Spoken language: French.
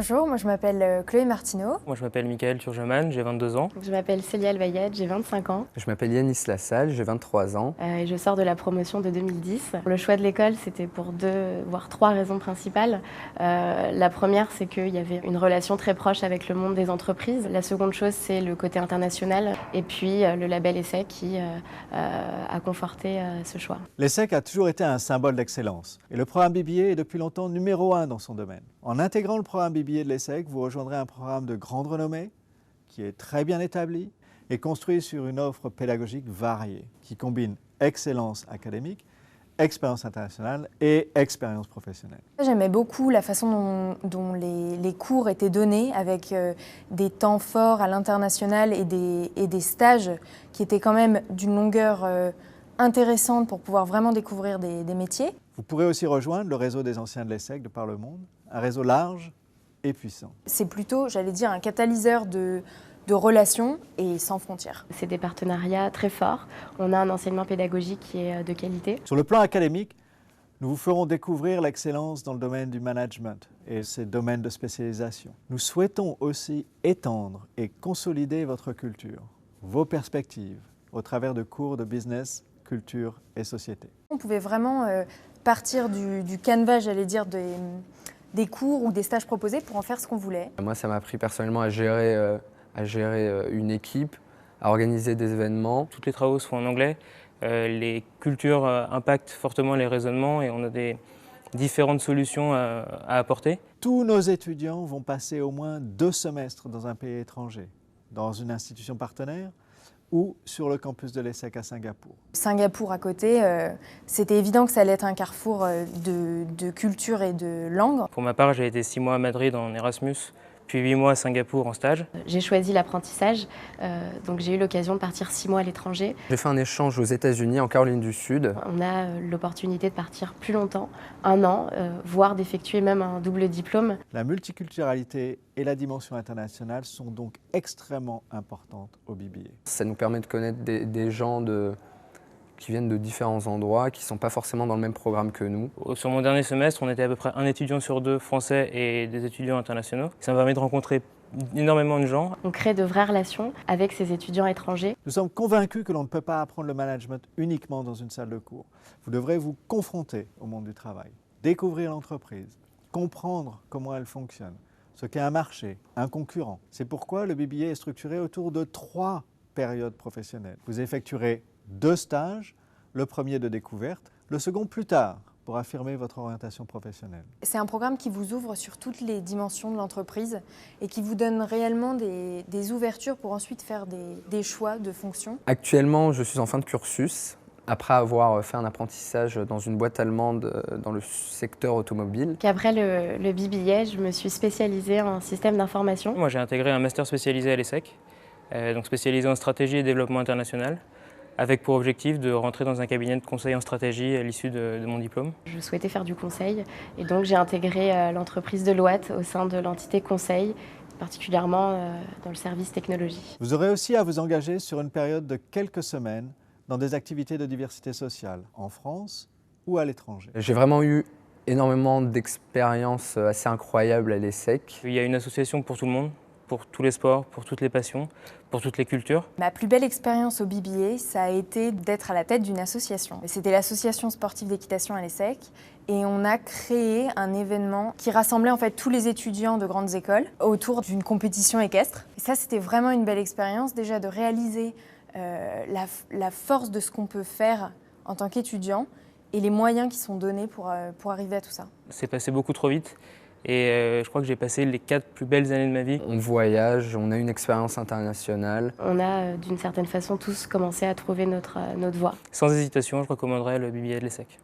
Bonjour, moi je m'appelle Chloé Martineau. Moi je m'appelle Michael Turgeman, j'ai 22 ans. Je m'appelle Célia Elvayed, j'ai 25 ans. Je m'appelle Yanis Lassalle, j'ai 23 ans. Et je sors de la promotion de 2010. Le choix de l'école, c'était pour 2, voire 3 raisons principales. La première, c'est qu'il y avait une relation très proche avec le monde des entreprises. La seconde chose, c'est le côté international. Et puis le label ESSEC qui a conforté ce choix. L'ESSEC a toujours été un symbole d'excellence. Et le programme BBA est depuis longtemps numéro 1 dans son domaine. En intégrant le programme BBA de l'ESSEC, vous rejoindrez un programme de grande renommée, qui est très bien établi et construit sur une offre pédagogique variée, qui combine excellence académique, expérience internationale et expérience professionnelle. J'aimais beaucoup la façon dont les cours étaient donnés, avec des temps forts à l'international et des stages qui étaient quand même d'une longueur intéressante pour pouvoir vraiment découvrir des métiers. Vous pourrez aussi rejoindre le réseau des anciens de l'ESSEC de par le monde, un réseau large et puissant. C'est plutôt, j'allais dire, un catalyseur de relations et sans frontières. C'est des partenariats très forts. On a un enseignement pédagogique qui est de qualité. Sur le plan académique, nous vous ferons découvrir l'excellence dans le domaine du management et ses domaines de spécialisation. Nous souhaitons aussi étendre et consolider votre culture, vos perspectives, au travers de cours de business, culture et société. On pouvait vraiment partir du canevas, j'allais dire, des cours ou des stages proposés pour en faire ce qu'on voulait. Moi, ça m'a appris personnellement à gérer une équipe, à organiser des événements. Tous les travaux sont en anglais, les cultures impactent fortement les raisonnements et on a des différentes solutions à apporter. Tous nos étudiants vont passer au moins 2 semestres dans un pays étranger, dans une institution partenaire ou sur le campus de l'ESSEC à Singapour. Singapour à côté, c'était évident que ça allait être un carrefour de culture et de langue. Pour ma part, j'ai été 6 mois à Madrid en Erasmus, puis 8 mois à Singapour en stage. J'ai choisi l'apprentissage, donc j'ai eu l'occasion de partir 6 mois à l'étranger. J'ai fait un échange aux États-Unis, en Caroline du Sud. On a l'opportunité de partir plus longtemps, 1 an, voire d'effectuer même un double diplôme. La multiculturalité et la dimension internationale sont donc extrêmement importantes au BBA. Ça nous permet de connaître des gens qui viennent de différents endroits, qui ne sont pas forcément dans le même programme que nous. Sur mon dernier semestre, on était à peu près un étudiant sur 2 français et des étudiants internationaux. Ça m'a permis de rencontrer énormément de gens. On crée de vraies relations avec ces étudiants étrangers. Nous sommes convaincus que l'on ne peut pas apprendre le management uniquement dans une salle de cours. Vous devrez vous confronter au monde du travail, découvrir l'entreprise, comprendre comment elle fonctionne, ce qu'est un marché, un concurrent. C'est pourquoi le BBA est structuré autour de 3 périodes professionnelles. Vous effectuerez 2 stages, le premier de découverte, le second plus tard, pour affirmer votre orientation professionnelle. C'est un programme qui vous ouvre sur toutes les dimensions de l'entreprise et qui vous donne réellement des ouvertures pour ensuite faire des choix de fonction. Actuellement, je suis en fin de cursus, après avoir fait un apprentissage dans une boîte allemande dans le secteur automobile. Après le BBA, je me suis spécialisée en système d'information. Moi j'ai intégré un master spécialisé à l'ESSEC, donc spécialisé en stratégie et développement international, avec pour objectif de rentrer dans un cabinet de conseil en stratégie à l'issue de mon diplôme. Je souhaitais faire du conseil et donc j'ai intégré l'entreprise Deloitte au sein de l'entité conseil, particulièrement dans le service technologie. Vous aurez aussi à vous engager sur une période de quelques semaines dans des activités de diversité sociale, en France ou à l'étranger. J'ai vraiment eu énormément d'expériences assez incroyables à l'ESSEC. Il y a une association pour tout le monde, pour tous les sports, pour toutes les passions, pour toutes les cultures. Ma plus belle expérience au BBA, ça a été d'être à la tête d'une association. C'était l'association sportive d'équitation à l'ESSEC et on a créé un événement qui rassemblait en fait tous les étudiants de grandes écoles autour d'une compétition équestre. Et ça, c'était vraiment une belle expérience, déjà de réaliser la force de ce qu'on peut faire en tant qu'étudiant et les moyens qui sont donnés pour arriver à tout ça. C'est passé beaucoup trop vite. Et je crois que j'ai passé les 4 plus belles années de ma vie. On voyage, on a une expérience internationale. On a d'une certaine façon tous commencé à trouver notre voie. Sans hésitation, je recommanderais le BBA de l'ESSEC.